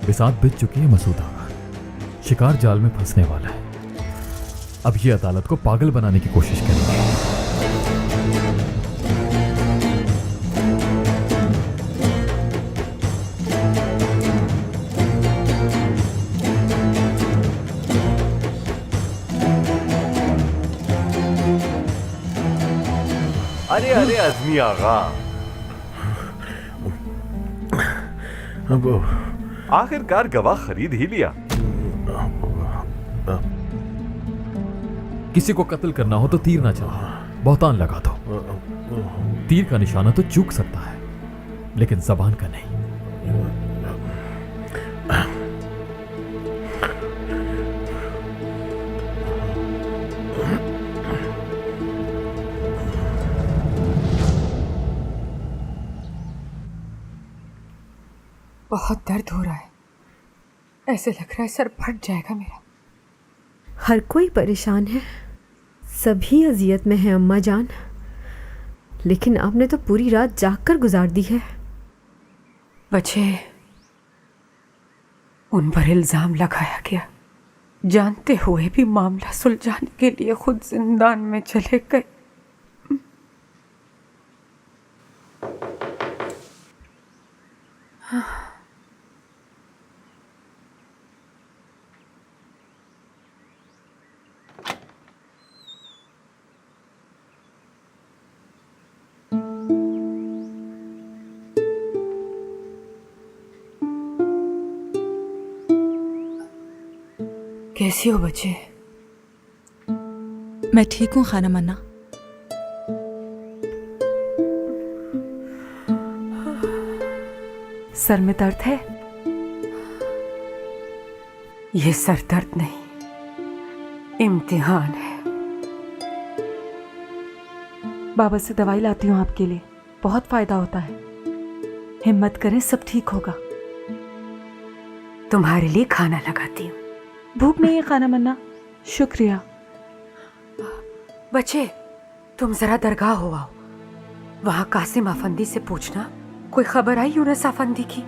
बिसात बिछ चुकी है मसूदा, शिकार जाल में फंसने वाला है। अब ये अदालत को पागल बनाने की कोशिश करेगी। अरे अरे अजमी आगा, अब आखिरकार गवाह खरीद ही लिया। किसी को कत्ल करना हो तो तीर ना चला, बहुतान लगा दो। तीर का निशाना तो चूक सकता है, लेकिन जबान का नहीं। बहुत दर्द हो रहा है, ऐसे लग रहा है सर फट जाएगा मेरा। हर कोई परेशान है, सभी अजियत में है अम्मा जान। लेकिन आपने तो पूरी रात जागकर गुजार दी है। बच्चे, उन पर इल्जाम लगाया गया, जानते हुए भी मामला सुलझाने के लिए खुद जिंदान में चले गए। कैसी हो बच्चे? मैं ठीक हूँ खाना मन्ना। सर में दर्द है? ये सर दर्द नहीं, इम्तिहान है। बाबा से दवाई लाती हूँ आपके लिए, बहुत फायदा होता है। हिम्मत करें, सब ठीक होगा। तुम्हारे लिए खाना लगाती हूँ। भूख नहीं है खाना मन्ना। शुक्रिया। बच्चे, तुम जरा दरगाह हो आओ, वहां कासिम अफंदी से पूछना कोई खबर आई यूनुस अफंदी की।